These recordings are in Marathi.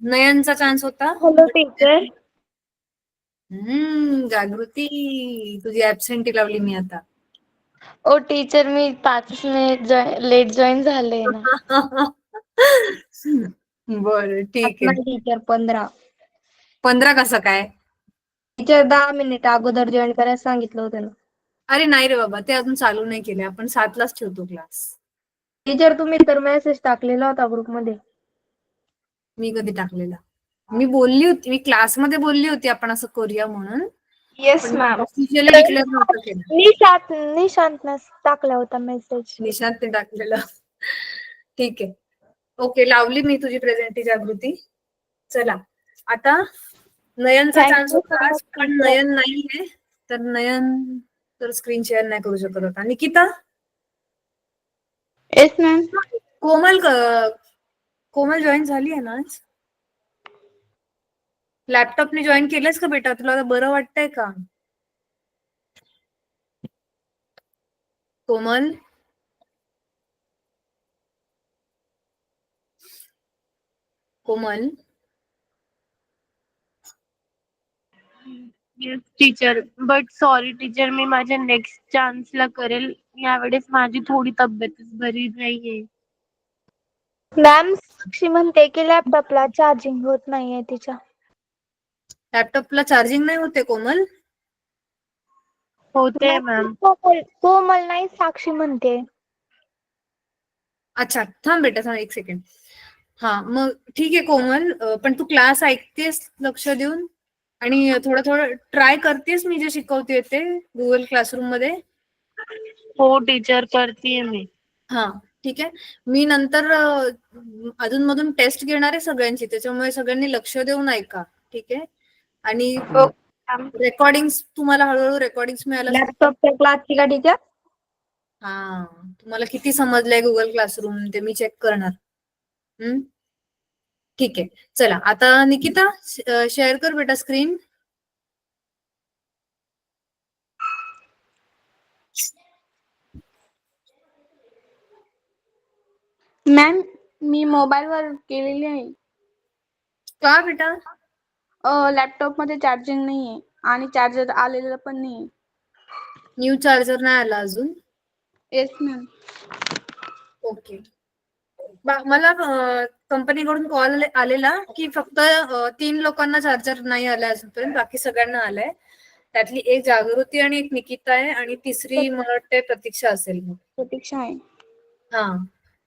नयनचा चान्स होता. Hello teacher. जागृती, तुझी ऍबसेंटी लावली मी आता. ओ टीचर, मी 5 मिनिट लेट जॉईन झाले ना. बरं ठीक आहे. टीचर 15. 15 कसं काय? टीचर 10 मिनिट अगोदर जॉईन करायला सांगितलं होतं ना. अरे नाही रे बाबा, ते अजून चालू नाही केले. आपण 7लाच ठेवतो क्लास. टीचर, तुम्ही तर मेसेज टाकलेला होता ग्रुपमध्ये. मी कधी टाकलेला? मी बोलली होती, मी क्लासमध्ये बोलली होती आपण असं करूया म्हणून. येस पण मॅम. ऑफिशियली डिक्लेअर नव्हतं केलं. निशांतने टाकला होता मेसेज. निशांत ते टाकलेलं. ठीक आहे. ओके, लावली मी तुझी प्रेझेंटी जागृती. चला आता नयनचा चान्स होता, पण नयन नाहीये, तर नयन तर स्क्रीन शेअर नाही करू शकत होता. Nikita? Yes ma'am. Komal join झाली आहे ना आज? लॅपटॉपने जॉईन केलंस का बेटा? तुला बरं वाटतंय का? Komal? Komal? Yes teacher, but sorry teacher, मी माझ्या नेक्स्ट चान्सला करेल. यावेळेस माझी थोडी तब्येतच बरी नाहीये. मॅम, साक्षी म्हणते की लॅपटॉपला चार्जिंग होत नाहीये तिच्या. लॅपटॉपला चार्जिंग नाही होते कोमल? होते मॅम. कोमल नाही, साक्षी म्हणते. अच्छा, थांब बेटा, थांब 1 सेकंड. हा मग ठीक आहे कोमल, पण तू क्लास ऐकतेस लक्ष देऊन आणि थोडं थोडं ट्राय करतेस मी जे शिकवते ते गुगल क्लासरूम मध्ये? हो टीचर, करतेय मी. हा ठीक आहे. मी नंतर अधूनमधून टेस्ट घेणार आहे सगळ्यांची, त्याच्यामुळे सगळ्यांनी लक्ष देऊन ऐका. ठीक आहे. आणि रेकॉर्डिंग्स, तुम्हाला हळूहळू रेकॉर्डिंग्स मिळायला लॅपटॉपच्या क्लासची का टीचर? हा, तुम्हाला किती समजलंय गुगल क्लासरूम ते मी चेक करणार. ठीक आहे. चला आता निकिता शेअर कर बेटा स्क्रीन. मॅम, मी मोबाईलवर केलेली आहे. का बेटा? लॅपटॉप मध्ये चार्जिंग नाहीये आणि चार्जर आलेलं पण नाहीये. न्यू चार्जर नाही आला अजून? Yes ma'am. ओके. मला कंपनीकडून कॉल आलेला की फक्त 3 लोकांना चार्जर नाही आलाय अजूनपर्यंत, बाकी सगळ्यांना आलाय. त्यातली एक जागृती आणि एक निकिता आहे आणि तिसरी मला वाटते प्रतीक्षा असेल. प्रतीक्षा आहे. हा,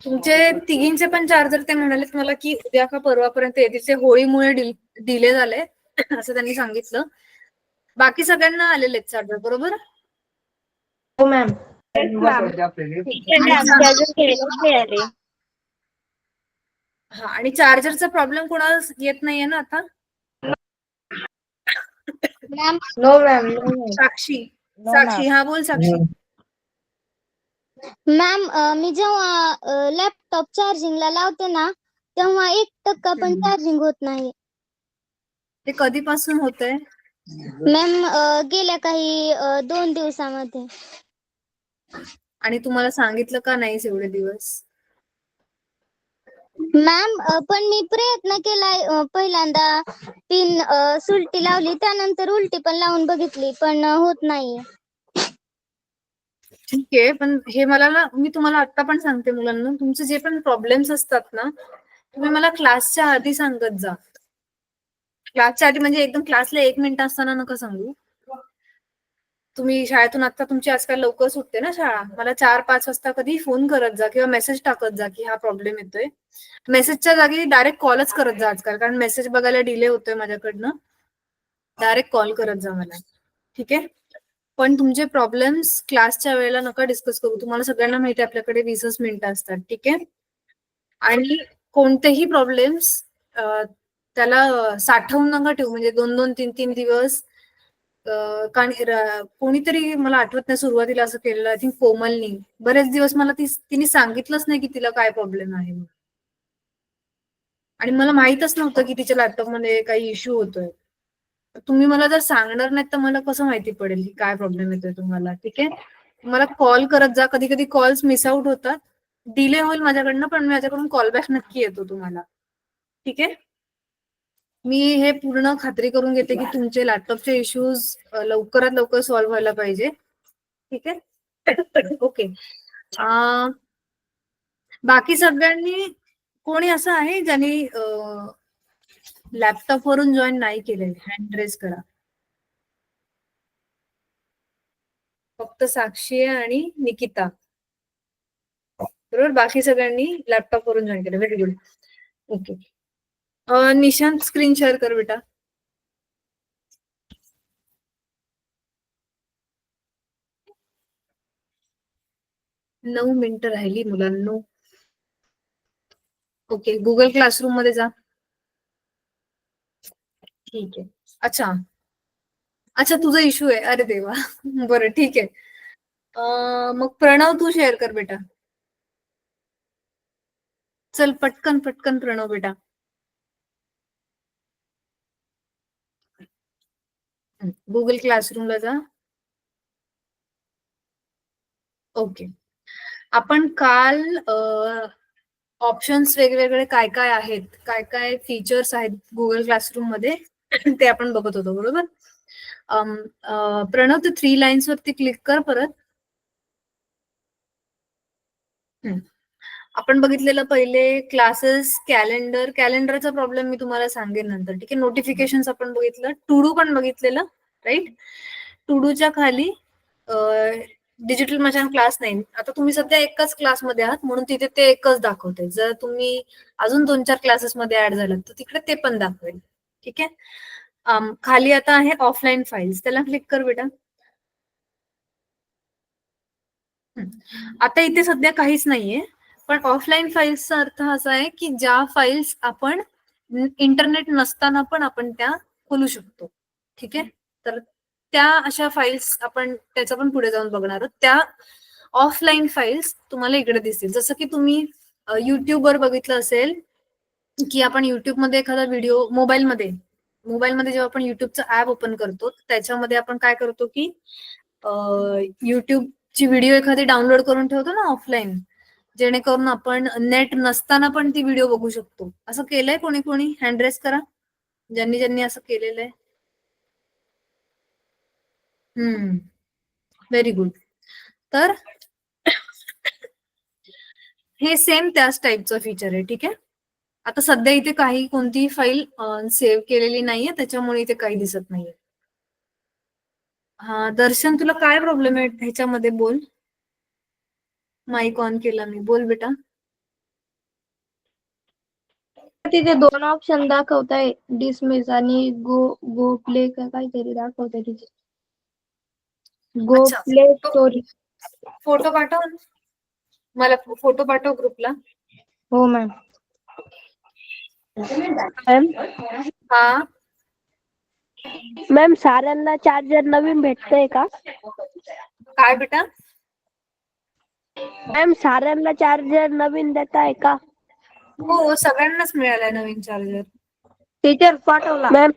तुमचे तिघींचे पण चार्जर ते म्हणाले मला की उद्या का परवापर्यंत येतील. ते होळीमुळे डिले झाले असं त्यांनी सांगितलं. बाकी सगळ्यांना आलेले आहेत चार्जर, बरोबर? हो मॅम. हा, आणि चार्जरचा प्रॉब्लेम कोणाला येत नाहीये ना आता? No ma'am. साक्षी, हा बोल साक्षी. मॅम, मी जेव्हा लॅपटॉप चार्जिंगला लावते ना, तेव्हा 1% पण चार्जिंग होत नाही. ते कधीपासून होतंय? मॅम, गेल्या काही 2 दिवसामध्ये. आणि तुम्हाला सांगितलं का नाहीस एवढे दिवस? मॅम, पण मी प्रयत्न केलाय. पहिल्यांदा 3 सुलटी लावली, त्यानंतर उलटी पण लावून बघितली, पण होत नाहीये. ठीक आहे, पण हे मला ना, मी तुम्हाला आता पण सांगते मुलांना, तुमचे जे पण प्रॉब्लेम्स असतात ना, तुम्ही मला क्लासच्या आधी सांगत जा. क्लासच्या आधी म्हणजे एकदम क्लासला 1 मिनिट असताना नका सांगू. तुम्ही शाळेतून आता तुमची आजकाल लवकर सुटते ना शाळा, मला 4-5 वाजता कधी फोन करत जा किंवा मेसेज टाकत जा की हा प्रॉब्लेम येतोय. मेसेजच्या जागी डायरेक्ट कॉलच करत जा आजकाल, कारण मेसेज बघायला डिले होतोय माझ्याकडनं. डायरेक्ट कॉल करत जा मला, ठीक आहे? पण तुमचे प्रॉब्लेम्स क्लासच्या वेळेला नका डिस्कस करू. तुम्हाला सगळ्यांना माहिती आहे आपल्याकडे 20च मिनिटं असतात, ठीक आहे? आणि कोणतेही प्रॉब्लेम्स त्याला साठवून नका ठेवू, म्हणजे 2-2, 3-3 दिवस. कोणीतरी, मला आठवत नाही, सुरुवातीला असं केलेलं, आय थिंक कोमलनी. बरेच दिवस मला तिने सांगितलंच नाही की तिला काय प्रॉब्लेम आहे, आणि मला माहितच नव्हतं की तिच्या लॅपटॉपमध्ये काही इश्यू होतोय. तुम्ही मला जर सांगणार नाही तर मला कसं माहिती पडेल की काय प्रॉब्लेम येतोय तुम्हाला, ठीक आहे? मला कॉल करत जा. कधी कधी कॉल्स मिस आउट होतात, डिले होईल माझ्याकडनं, पण माझ्याकडून कॉल बॅक नक्की येतो तुम्हाला, ठीक आहे? मी हे पूर्ण खात्री करून घेते की तुमचे लॅपटॉपचे इश्यूज लवकरात लवकर सॉल्व्ह व्हायला पाहिजे. ठीक आहे. ओके. बाकी सगळ्यांनी कोणी असं आहे ज्यांनी लॅपटॉप वरून जॉईन नाही केलेले? हँड रेज करा. फक्त साक्षी आणि निकिता. बरोबर, बाकी सगळ्यांनी लॅपटॉप वरून जॉईन केलं. Very good. Okay. Nishant screen share कर बेटा. नऊ मिनिटं राहिली मुलांनो. ओके, गुगल क्लासरूम मध्ये जा. ठीक आहे. अच्छा अच्छा, तुझा इश्यू आहे. अरे देवा. बरं, ठीक आहे. मग प्रणव तू शेअर कर बेटा. चल पटकन पटकन प्रणव बेटा. गुगल क्लासरूमला जा. ओके. आपण काल ऑप्शन्स वेगवेगळे काय काय आहेत, काय काय फीचर्स आहेत गुगल क्लासरूम मध्ये ते आपण बघत होतो. बरोबर. प्रणव, ते 3 लाईन्स वरती क्लिक कर परत. आपण बघितलेलं पहिले क्लासेस, कॅलेंडरचा प्रॉब्लेम मी तुम्हाला सांगेन नंतर. ठीक आहे. नोटिफिकेशन आपण बघितलं, टू डू पण बघितलेलं, राईट. टू डूच्या खाली डिजिटल मचान क्लास 9. आता तुम्ही सध्या एकाच क्लासमध्ये आहात म्हणून तिथे ते एकच दाखवते. जर तुम्ही अजून 2-4 क्लासेस मध्ये ऍड झालात तर तिकडे ते पण दाखवेल. ठीक आहे. खाली आता आहे ऑफलाईन फाईल्स, त्याला क्लिक कर बेटा. आता इथे सध्या काहीच नाहीये, पण ऑफलाईन फाईल्सचा अर्थ असा आहे की ज्या फाईल्स आपण इंटरनेट नसताना पण आपण त्या खोलू शकतो. ठीक आहे. तर त्या अशा फाईल्स आपण त्याचा पण पुढे जाऊन बघणार आहोत. त्या ऑफलाईन फाईल्स तुम्हाला इकडे दिसतील. जसं की तुम्ही युट्यूबवर बघितलं असेल की आपण युट्यूबमध्ये एखादा व्हिडिओ मोबाईलमध्ये जेव्हा आपण युट्यूबचं ऍप ओपन करतो त्याच्यामध्ये आपण काय करतो की युट्यूबची व्हिडिओ एखादी डाउनलोड करून ठेवतो ना ऑफलाईन, जेणेकरून आपण नेट नसताना पण ती व्हिडिओ बघू शकतो. असं केलंय कोणी कोणी? हँड रेस करा ज्यांनी ज्यांनी असं केलेलं आहे. Very good. तर हे सेम त्याच टाईपचं फीचर आहे. ठीक आहे. आता सध्या इथे काही कोणतीही फाईल सेव्ह केलेली नाहीये, त्याच्यामुळे इथे काही दिसत नाहीये. हा दर्शन, तुला काय प्रॉब्लेम आहे ह्याच्यामध्ये? बोल. माईक ऑन केला मी. बोल बेटा. तिथे 2 ऑप्शन दाखवताय, डिसमिस आणि गो प्ले का काहीतरी दाखवताय तिथे. गो अच्छा. Play story. फोटो पाठव मला, फोटो पाठव ग्रुपला. हो मॅम. हा मॅम, साऱ्यांना चार्जर नवीन भेटतंय का? काय बेटा? मॅम, साऱ्यांना चार्जर नवीन देताय का? हो, सगळ्यांनाच मिळालाय नवीन चार्जर. टीचर पाठवला. मॅम,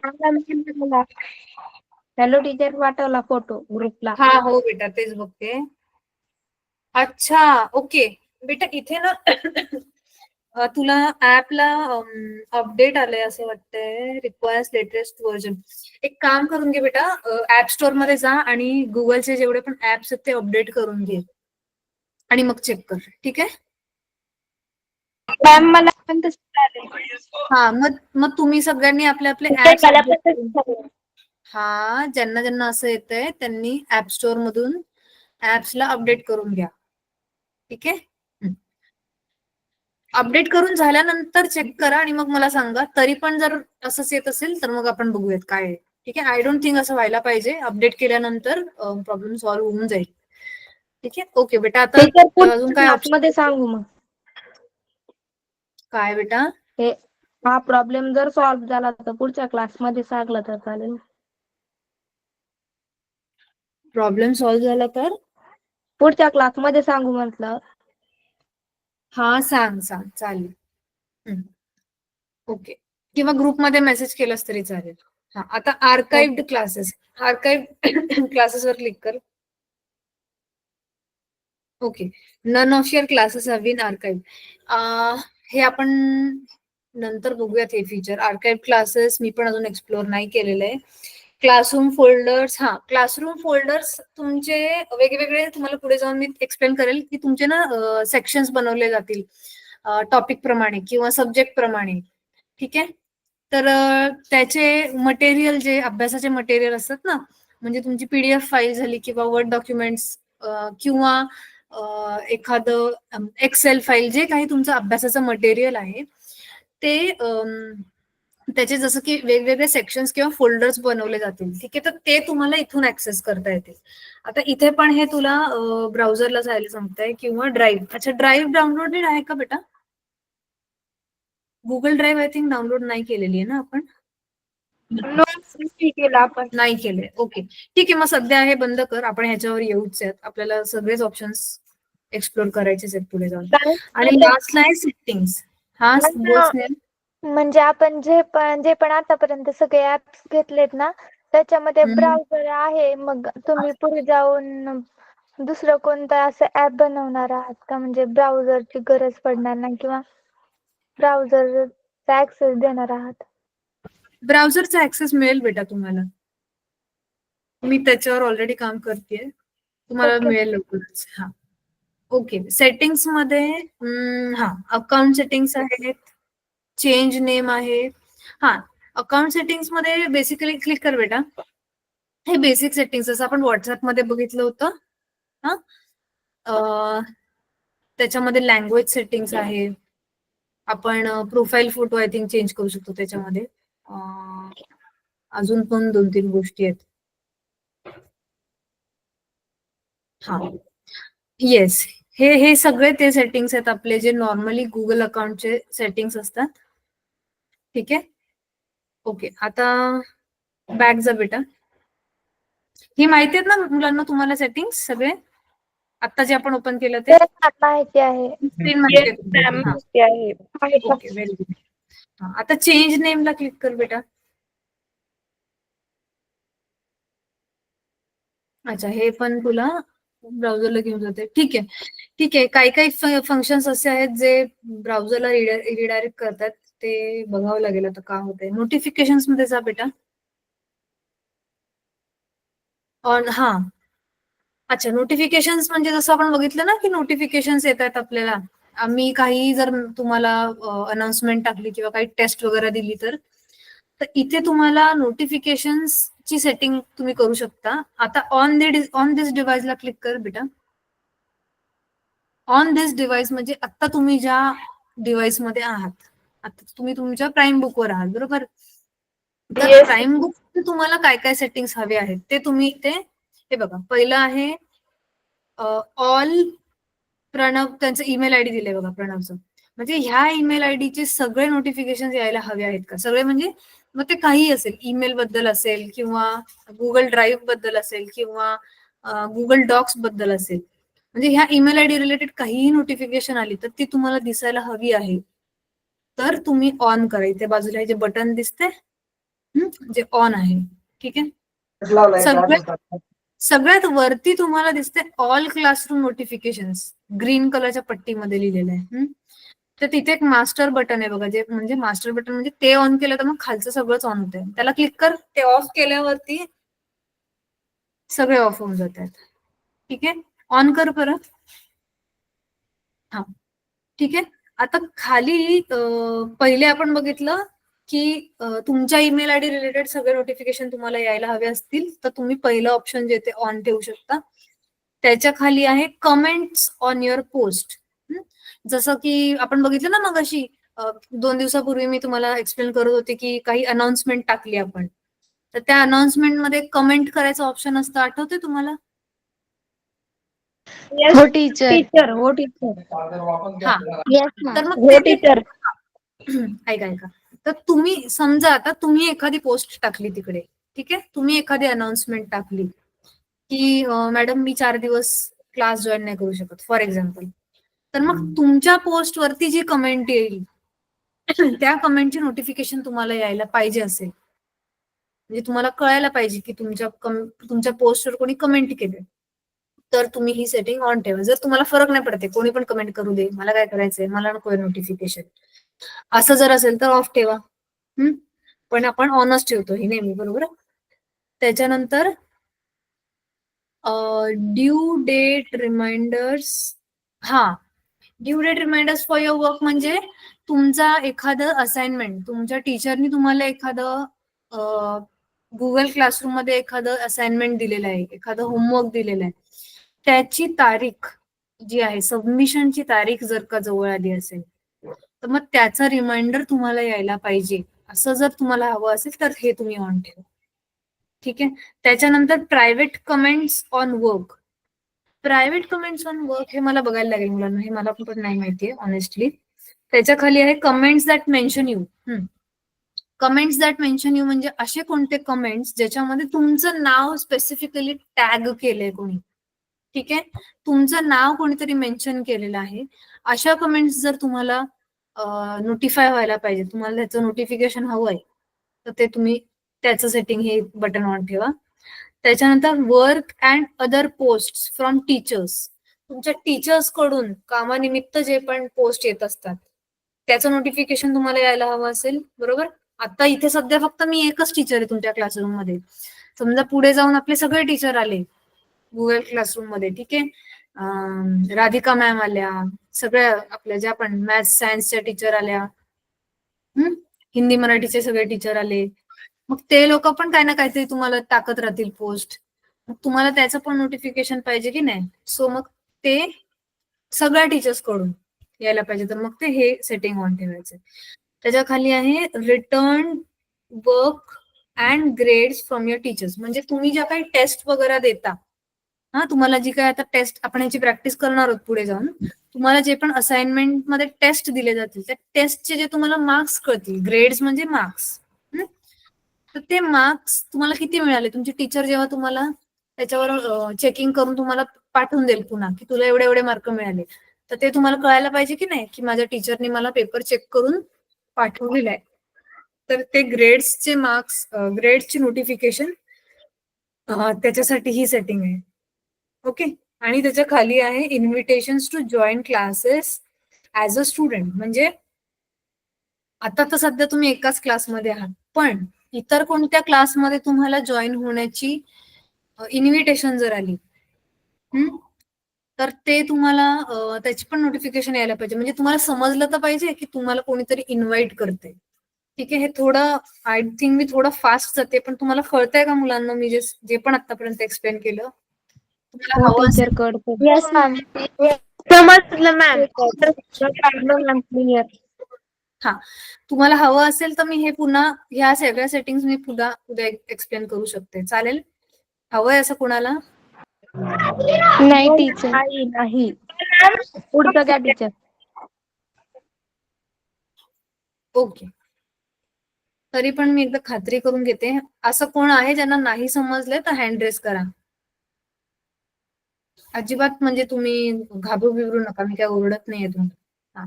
हॅलो टीचर, पाठवला फोटो ग्रुपला. हा हो बेटा, तेच बघते. अच्छा, ओके बेटा. इथे ना तुला ऍपला अपडेट आलंय असं वाटतंय. Requires latest version. एक काम करून घे बेटा, ऍप स्टोअर मध्ये जा आणि गुगलचे जेवढे पण ऍप्स आहेत ते अपडेट करून घे आणि मग चेक कर. ठीक आहे. मॅम मला पण तसं आलंय. हा, मग तुम्ही सगळ्यांनी आपले आपले ते ऍप्स मला अपडेट पण करून. तसंच झालं. हा, ज्यांना ज्यांना असं येतंय त्यांनी ऍप स्टोअर मधून ऍप्सला अपडेट करून घ्या. ठीक आहे. अपडेट करून झाल्यानंतर चेक करा आणि मग मला सांगा. तरी पण जर असंच येत असेल तर मग आपण बघूयात काय आहे. ठीक आहे. आय डोंट थिंक असं व्हायला पाहिजे. अपडेट केल्यानंतर प्रॉब्लेम सॉल्व्ह होऊन जाईल. ठीक आहे. ओके बेटा. आता टीचर अजून पुढच्या काय क्लासमध्ये ऑप्शन? सांगू मग. काय बेटा? हा प्रॉब्लेम जर सॉल्व्ह झाला तर पुढच्या क्लासमध्ये सांगलं तर चालेल. प्रॉब्लेम सॉल्व्ह झाला तर पुढच्या क्लासमध्ये सांगू म्हटलं. हा, सांग चालेल. ओके. किंवा ग्रुपमध्ये मेसेज केलास तरी चालेल. हा, आता आर्काइव्ड क्लासेस. आर्काइव्ड क्लासेसवर क्लिक कर. Okay. None of your classes have been archived. हे आपण नंतर बघूयात हे फीचर. आर्काइव्ह क्लासेस मी पण अजून एक्सप्लोर नाही केलेलं आहे. क्लासरूम फोल्डर्स, हा क्लासरूम फोल्डर्स तुमचे वेगवेगळे, तुम्हाला पुढे जाऊन मी एक्सप्लेन करेल की तुमचे ना सेक्शन्स बनवले जातील टॉपिक प्रमाणे किंवा सब्जेक्ट प्रमाणे. ठीक आहे. तर त्याचे मटेरियल, जे अभ्यासाचे मटेरियल असतात ना, म्हणजे तुमची पीडीएफ फाईल झाली किंवा वर्ड डॉक्युमेंट्स किंवा एखादं एक्सेल फाईल, जे काही तुमचं अभ्यासाचं मटेरियल आहे ते त्याचे जसं की वेगवेगळे सेक्शन्स किंवा फोल्डर्स बनवले जातील. ठीक आहे. तर ते तुम्हाला इथून ऍक्सेस करता येतील. आता इथे पण हे तुला ब्राउझरला जायला सांगताय किंवा ड्राईव्ह. अच्छा, ड्राईव्ह डाउनलोडेड आहे का बेटा? Google drive I think download नाही केलेली आहे ना आपण? नोट्स केला आपण. नाही केले. ओके, ठीक आहे. मग सध्या हे बंद कर, आपण ह्याच्यावर येऊच आहेत. आपल्याला सगळेच ऑप्शन्स एक्सप्लोर करायचेच आहेत पुढे जाऊन. आणि लास्टला आहे सेटिंग्स. हा बोल स्नेहल. म्हणजे आपण जे पण आतापर्यंत सगळे ऍप्स घेतलेत ना, त्याच्यामध्ये ब्राउझर आहे. मग तुम्ही पुढे जाऊन दुसरं कोणतं असं ऍप बनवणार आहात का? म्हणजे ब्राउझरची गरज पडणार नाही किंवा ब्राउझरचा ऍक्सेस देणार आहात? ब्राउझरचा ऍक्सेस मिळेल बेटा तुम्हाला. मी त्याच्यावर ऑलरेडी काम करतेय, तुम्हाला Okay. मिळेल लवकरच. हा ओके. सेटिंग्स मध्ये हा अकाउंट सेटिंग्स आहेत, चेंज नेम आहे. हा अकाउंट सेटिंग्स मध्ये बेसिकली क्लिक कर बेटा. हे बेसिक सेटिंग्स जसं आपण व्हॉट्सअप मध्ये बघितलं होतं. हा त्याच्यामध्ये लँग्वेज सेटिंग्स आहे. आपण profile photo I think change करू शकतो त्याच्यामध्ये. अजून पण 2-3 गोष्टी आहेत. हा येस, हे सगळे ते सेटिंग्स आहेत आपले, जे नॉर्मली गुगल अकाउंटचे सेटिंग्स असतात. ठीक आहे. ओके, आता बॅक जा बेटा. ही माहिती आहेत ना मुलांना तुम्हाला सेटिंग्स सगळे आता जे आपण ओपन केलं ते? माहिती आहे. स्क्रीन मध्ये माहिती आहे. Okay, very good. आता चेंज नेमला क्लिक कर बेटा. अच्छा, हे पण तुला ब्राउझरला घेऊन जाते. ठीक आहे, ठीक आहे. काही काही फंक्शन्स असे आहेत जे ब्राउझरला रिडायरेक्ट करतात. ते बघावं लागेल आता का होतंय. नोटिफिकेशन्स मध्ये जा बेटा. हा अच्छा, नोटिफिकेशन्स म्हणजे जसं आपण बघितलं ना की नोटिफिकेशन्स येत आहेत आपल्याला. आम्ही काही जर तुम्हाला अनाउन्समेंट टाकली किंवा काही टेस्ट वगैरे दिली तर इथे तुम्हाला नोटिफिकेशन्स ची सेटिंग तुम्ही करू शकता. आता ऑन दिस डिव्हाइसला क्लिक कर बेटा. ऑन दिस डिव्हाइस म्हणजे आता तुम्ही ज्या डिव्हाइस मध्ये आहात, आता तुम्ही तुमच्या प्राईम बुकवर आहात, बरोबर? तर प्राईम बुक तुम्हाला काय काय सेटिंग्स हवे आहेत ते तुम्ही इथे हे बघा. पहिलं आहे ऑल प्रणव, त्यांचं ईमेल आयडी दिलंय बघा प्रणवचं. म्हणजे ह्या ईमेल आयडीचे सगळे नोटिफिकेशन यायला हवे आहेत का? सगळे म्हणजे मग ते काही असेल, ईमेल बद्दल असेल किंवा गुगल ड्राईव्ह बद्दल असेल किंवा गुगल डॉक्स बद्दल असेल. म्हणजे ह्या ईमेल आयडी रिलेटेड काहीही नोटिफिकेशन आली तर ती तुम्हाला दिसायला हवी आहे. तर तुम्ही ऑन करा. इथे बाजूला हे जे बटन दिसते जे ऑन आहे. ठीक आहे. सगळ्यात वरती तुम्हाला दिसते ऑल क्लासरूम नोटिफिकेशन्स, ग्रीन कलरच्या पट्टीमध्ये लिहिलेलं आहे. तर तिथे एक मास्टर बटन आहे बघा, जे म्हणजे मास्टर बटन म्हणजे ते ऑन केलं तर मग खालचं सगळंच ऑन होतंय. त्याला क्लिक कर. ते ऑफ केल्यावरती सगळे ऑफ होऊन जातात. ठीक आहे. ऑन कर परत. हा ठीक आहे. आता खाली पहिले आपण बघितलं की तुमच्या ईमेल आयडी रिलेटेड सगळे नोटिफिकेशन तुम्हाला यायला हवे असतील तर तुम्ही पहिलं ऑप्शन जे ते ऑन ठेवू शकता. त्याच्या खाली आहे कमेंट्स ऑन युअर पोस्ट. जसं की आपण बघितलं ना मगाशी 2 दिवसापूर्वी मी तुम्हाला एक्सप्लेन करत होते की काही अनाउन्समेंट टाकली आपण, तर त्या अनाउन्समेंट मध्ये कमेंट करायचं ऑप्शन असतं, आठवते तुम्हाला? हो टीचर. हो टीचर. हा, येस मॅम. तर मग हो ते टीचर. ऐका. तर तुम्ही समजा आता तुम्ही एखादी पोस्ट टाकली तिकडे, ठीक आहे, तुम्ही एखादी अनाउन्समेंट टाकली की मॅडम मी 4 दिवस क्लास जॉईन नाही करू शकत फॉर एक्झाम्पल. तर मग तुमच्या पोस्ट वरती जी कमेंट येईल त्या कमेंटची नोटिफिकेशन तुम्हाला यायला पाहिजे असेल. म्हणजे तुम्हाला कळायला पाहिजे की तुमच्या पोस्टवर कोणी कमेंट केले. तर तुम्ही ही सेटिंग ऑन ठेवा. जर तुम्हाला फरक नाही पडते, कोणी पण कमेंट करू दे, मला काय करायचंय, मला नको नोटिफिकेशन, असं जर असेल तर ऑफ ठेवा. पण आपण ऑनच ठेवतो हे नेहमी, बरोबर. त्याच्यानंतर due date reminders. Due date reminders for your work म्हणजे तुमचा एखादं असाइनमेंट, तुमच्या टीचरनी तुम्हाला एखादं गुगल क्लासरूम मध्ये एखादं असाइनमेंट दिलेलं आहे, एखादं होमवर्क दिलेलं आहे, त्याची तारीख जी आहे, सबमिशनची तारीख जर का जवळ आली असेल तर मग त्याचा रिमाइंडर तुम्हाला यायला पाहिजे. असं जर तुम्हाला हवं असेल तर हे तुम्ही ऑन ठेवा. ठीक आहे. त्याच्यानंतर private comments on work. Private comments on work हे मला बघायला लागेल मुलांना, हे मला पण नाही माहितीये ऑनेस्टली. त्याच्या खाली आहे comments that mention you. Comments that mention you म्हणजे असे कोणते कमेंट्स ज्याच्यामध्ये तुमचं नाव स्पेसिफिकली टॅग केलंय कोणी. ठीक आहे. तुमचं नाव कोणीतरी मेन्शन केलेलं आहे. अशा कमेंट्स जर तुम्हाला नोटिफाय व्हायला पाहिजे, तुम्हाला त्याचं नोटिफिकेशन हवं आहे, तर ते तुम्ही त्याचं सेटिंग हे बटन ऑन ठेवा. त्याच्यानंतर work and other post from teachers. तुमच्या टीचर्स कडून कामानिमित्त जे पण पोस्ट येत असतात त्याचं नोटिफिकेशन तुम्हाला यायला हवं असेल, बरोबर. आता इथे सध्या फक्त मी एकच टीचर आहे तुमच्या क्लासरूम मध्ये. समजा पुढे जाऊन आपले सगळे टीचर आले गुगल क्लासरूम मध्ये, ठीक आहे. राधिका मॅम आल्या, सगळ्या आपल्या ज्या पण मॅथ्स सायन्सच्या टीचर आल्या, हिंदी मराठीचे सगळे टीचर आले, मग ते लोक पण काही ना काहीतरी तुम्हाला टाकत राहतील पोस्ट. मग तुम्हाला त्याचं पण नोटिफिकेशन पाहिजे की नाही. सो मग ते सगळ्या टीचर्स कडून यायला पाहिजे, तर मग ते हे सेटिंग ऑन ठेवायचं. त्याच्या खाली आहे written work and grades from your teachers. म्हणजे तुम्ही ज्या काही टेस्ट वगैरे देता, तुम्हाला जी काय आता टेस्ट आपण याची प्रॅक्टिस करणार आहोत पुढे जाऊन, तुम्हाला जे पण असाइनमेंट मध्ये टेस्ट दिले जातील त्या टेस्टचे जे तुम्हाला मार्क्स कळतील, ग्रेड्स म्हणजे मार्क्स, तर ते मार्क्स तुम्हाला किती मिळाले, तुमची टीचर जेव्हा तुम्हाला त्याच्यावर चेकिंग करून तुम्हाला पाठवून देईल पुन्हा की तुला एवढे एवढे मार्क मिळाले, तर ते तुम्हाला कळायला पाहिजे की नाही की माझ्या टीचरनी मला पेपर चेक करून पाठवलेला आहे. तर ते ग्रेड्सचे मार्क्स, ग्रेड्सची नोटिफिकेशन, त्याच्यासाठी ही सेटिंग आहे. ओके. आणि त्याच्या खाली आहे invitations to join classes as a student. म्हणजे आता तर सध्या तुम्ही एकाच क्लासमध्ये आहात, पण इतर कोणत्या क्लासमध्ये तुम्हाला जॉईन होण्याची इन्व्हिटेशन जर आली, तर ते तुम्हाला त्याची पण नोटिफिकेशन यायला पाहिजे. म्हणजे तुम्हाला समजलं तर पाहिजे की तुम्हाला कोणीतरी इन्व्हाइट करते. ठीक आहे. हे थोडं आय थिंक मी थोडं फास्ट जाते, पण तुम्हाला कळतंय का मुलांना मी जे पण आतापर्यंत एक्सप्लेन केलं? तुम्हाला हवं असेल टीचर कळतो. Yes ma'am. समजलं मॅम. क्लिअर. तुम्हाला हवं असेल तर मी हे पुन्हा ह्या सगळ्या सेटिंग्स मी पुन्हा उद्या एक्सप्लेन करू शकते, चालेल? हवंय असं कुणाला? नाही टीचर. नाही. पुढचं द्या टीचर. ओके. तरी पण मी एकदा खात्री करून घेते. असं कोण आहे ज्यांना नाही समजलंय तर हँड रेस करा. अजिबात म्हणजे तुम्ही घाबरू बिबरू नका, मी काय ओरडत नाहीये तुम्हाला.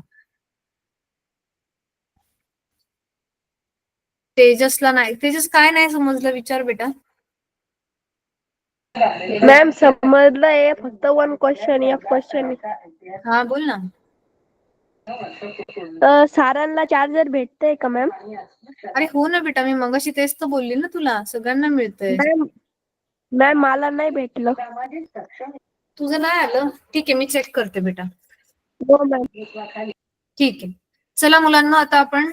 तेजसला नाही. तेजस काय नाही समजलं, विचार बेटा. मॅम समजलंय, फक्त वन क्वेश्चन, एक क्वेश्चन. हा बोल ना. सारांना चार्जर भेटतंय का मॅम? अरे हो ना बेटा, मी मगाशी तेच तर बोलली ना तुला, सगळ्यांना मिळतंय. मॅम मला नाही भेटलं. तुझं नाही आलं? ठीक आहे, मी चेक करते बेटा. हो मॅम. ठीक आहे. चला मुलांना आता आपण